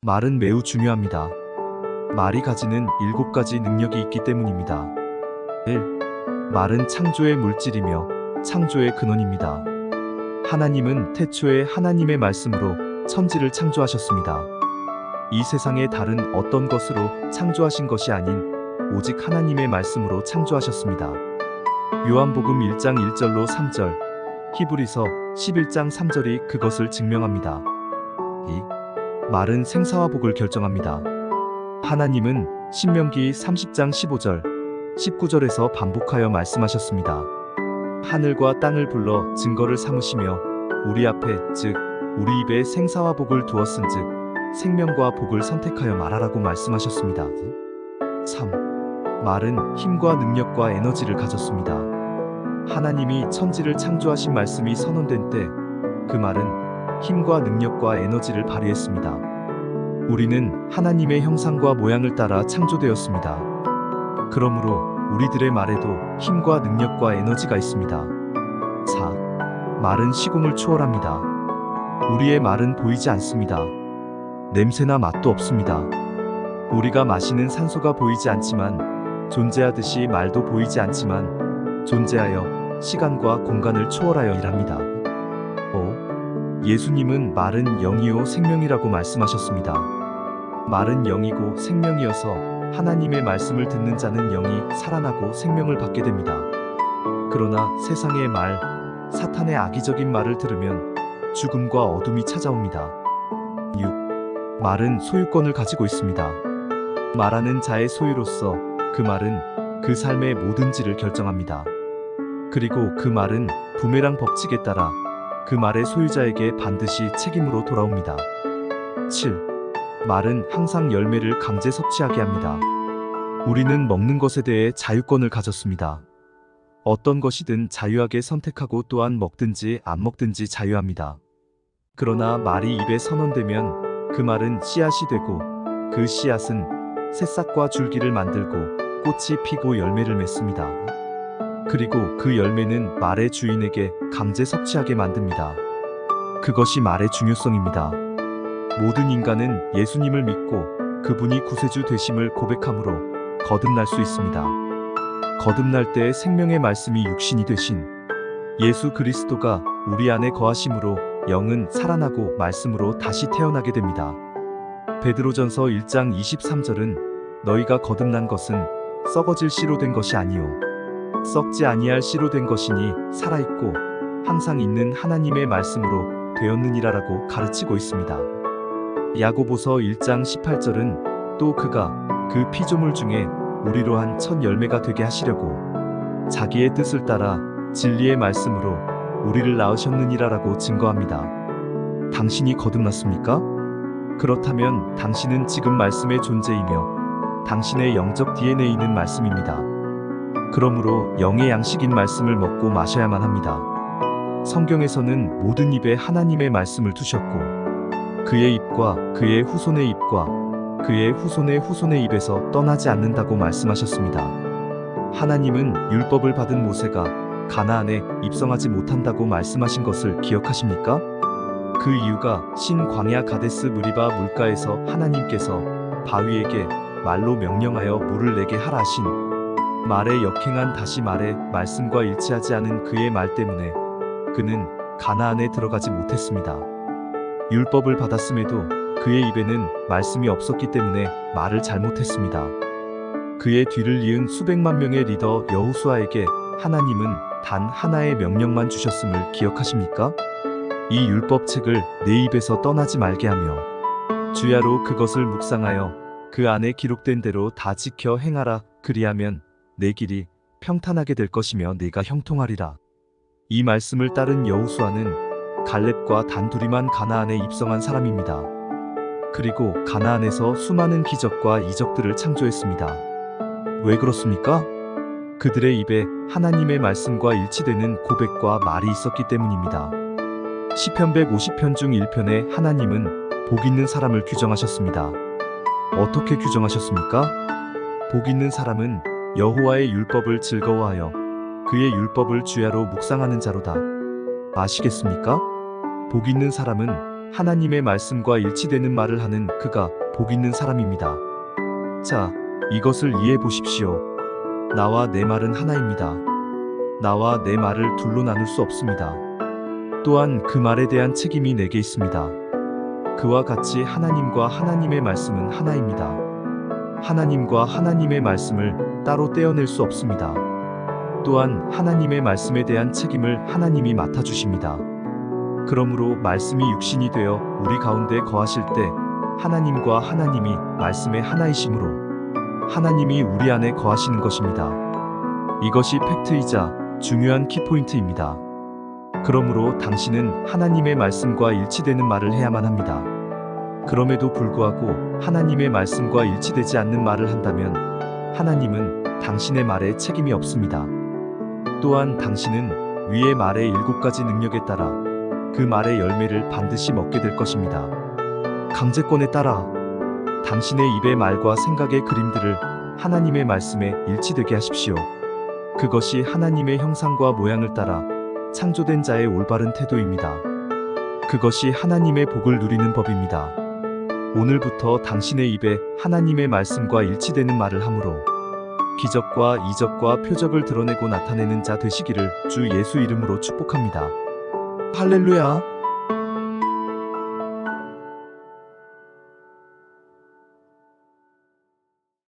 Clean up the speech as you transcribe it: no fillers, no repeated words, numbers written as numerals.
말은 매우 중요합니다. 말이 가지는 7가지 능력이 있기 때문입니다. 1. 말은 창조의 물질이며 창조의 근원입니다. 하나님은 태초에 하나님의 말씀으로 천지를 창조하셨습니다. 이 세상에 다른 어떤 것으로 창조하신 것이 아닌 오직 하나님의 말씀으로 창조하셨습니다. 요한복음 1장 1절로 3절, 히브리서 11장 3절이 그것을 증명합니다. 2. 말은 생사와 복을 결정합니다. 하나님은 신명기 30장 15절, 19절에서 반복하여 말씀하셨습니다. 하늘과 땅을 불러 증거를 삼으시며 우리 앞에 즉 우리 입에 생사와 복을 두었은즉 생명과 복을 선택하여 말하라고 말씀하셨습니다. 3. 말은 힘과 능력과 에너지를 가졌습니다. 하나님이 천지를 창조하신 말씀이 선언된 때 그 말은 힘과 능력과 에너지를 발휘했습니다. 우리는 하나님의 형상과 모양을 따라 창조되었습니다. 그러므로 우리들의 말에도 힘과 능력과 에너지가 있습니다. 4. 말은 시공을 초월합니다. 우리의 말은 보이지 않습니다. 냄새나 맛도 없습니다. 우리가 마시는 산소가 보이지 않지만 존재하듯이 말도 보이지 않지만 존재하여 시간과 공간을 초월하여 일합니다. 5. 예수님은 말은 영이요 생명이라고 말씀하셨습니다. 말은 영이고 생명이어서 하나님의 말씀을 듣는 자는 영이 살아나고 생명을 받게 됩니다. 그러나 세상의 말, 사탄의 악의적인 말을 들으면 죽음과 어둠이 찾아옵니다. 6. 말은 소유권을 가지고 있습니다. 말하는 자의 소유로서 그 말은 그 삶의 모든 질을 결정합니다. 그리고 그 말은 부메랑 법칙에 따라 그 말의 소유자에게 반드시 책임으로 돌아옵니다. 7. 말은 항상 열매를 강제 섭취하게 합니다. 우리는 먹는 것에 대해 자유권을 가졌습니다. 어떤 것이든 자유하게 선택하고 또한 먹든지 안 먹든지 자유합니다. 그러나 말이 입에 선언되면 그 말은 씨앗이 되고 그 씨앗은 새싹과 줄기를 만들고 꽃이 피고 열매를 맺습니다. 그리고 그 열매는 말의 주인에게 강제 섭취하게 만듭니다. 그것이 말의 중요성입니다. 모든 인간은 예수님을 믿고 그분이 구세주 되심을 고백함으로 거듭날 수 있습니다. 거듭날 때 생명의 말씀이 육신이 되신 예수 그리스도가 우리 안에 거하심으로 영은 살아나고 말씀으로 다시 태어나게 됩니다. 베드로전서 1장 23절은 너희가 거듭난 것은 썩어질 씨로 된 것이 아니요 썩지 아니할 씨로 된 것이니 살아있고 항상 있는 하나님의 말씀으로 되었느니라라고 가르치고 있습니다. 야고보서 1장 18절은 또 그가 그 피조물 중에 우리로 한 첫 열매가 되게 하시려고 자기의 뜻을 따라 진리의 말씀으로 우리를 낳으셨느니라라고 증거합니다. 당신이 거듭났습니까? 그렇다면 당신은 지금 말씀의 존재이며 당신의 영적 DNA는 말씀입니다. 그러므로 영의 양식인 말씀을 먹고 마셔야만 합니다. 성경에서는 모든 입에 하나님의 말씀을 두셨고 그의 입과 그의 후손의 입과 그의 후손의 후손의 입에서 떠나지 않는다고 말씀하셨습니다. 하나님은 율법을 받은 모세가 가나안에 입성하지 못한다고 말씀하신 것을 기억하십니까? 그 이유가 신 광야 가데스 무리바 물가에서 하나님께서 바위에게 말로 명령하여 물을 내게 하라 하신 말에 역행한 다시 말의 말씀과 일치하지 않은 그의 말 때문에 그는 가나안에 들어가지 못했습니다. 율법을 받았음에도 그의 입에는 말씀이 없었기 때문에 말을 잘못했습니다. 그의 뒤를 이은 수백만 명의 리더 여호수아에게 하나님은 단 하나의 명령만 주셨음을 기억하십니까? 이 율법책을 내 입에서 떠나지 말게 하며 주야로 그것을 묵상하여 그 안에 기록된 대로 다 지켜 행하라. 그리하면 내 길이 평탄하게 될 것이며 네가 형통하리라. 이 말씀을 따른 여호수아는 갈렙과 단 둘이만 가나안에 입성한 사람입니다. 그리고 가나안에서 수많은 기적과 이적들을 창조했습니다. 왜 그렇습니까? 그들의 입에 하나님의 말씀과 일치되는 고백과 말이 있었기 때문입니다. 시편 150편 중 1편에 하나님은 복 있는 사람을 규정하셨습니다. 어떻게 규정하셨습니까? 복 있는 사람은 여호와의 율법을 즐거워하여 그의 율법을 주야로 묵상하는 자로다. 아시겠습니까? 복 있는 사람은 하나님의 말씀과 일치되는 말을 하는 그가 복 있는 사람입니다. 자, 이것을 이해해 보십시오. 나와 내 말은 하나입니다. 나와 내 말을 둘로 나눌 수 없습니다. 또한 그 말에 대한 책임이 내게 있습니다. 그와 같이 하나님과 하나님의 말씀은 하나입니다. 하나님과 하나님의 말씀을 따로 떼어낼 수 없습니다. 또한 하나님의 말씀에 대한 책임을 하나님이 맡아주십니다. 그러므로 말씀이 육신이 되어 우리 가운데 거하실 때 하나님과 하나님이 말씀의 하나이심으로 하나님이 우리 안에 거하시는 것입니다. 이것이 팩트이자 중요한 키포인트입니다. 그러므로 당신은 하나님의 말씀과 일치되는 말을 해야만 합니다. 그럼에도 불구하고 하나님의 말씀과 일치되지 않는 말을 한다면 하나님은 당신의 말에 책임이 없습니다. 또한 당신은 위의 말의 7가지 능력에 따라 그 말의 열매를 반드시 먹게 될 것입니다. 강제권에 따라 당신의 입의 말과 생각의 그림들을 하나님의 말씀에 일치되게 하십시오. 그것이 하나님의 형상과 모양을 따라 창조된 자의 올바른 태도입니다. 그것이 하나님의 복을 누리는 법입니다. 오늘부터 당신의 입에 하나님의 말씀과 일치되는 말을 함으로 기적과 이적과 표적을 드러내고 나타내는 자 되시기를 주 예수 이름으로 축복합니다. 할렐루야!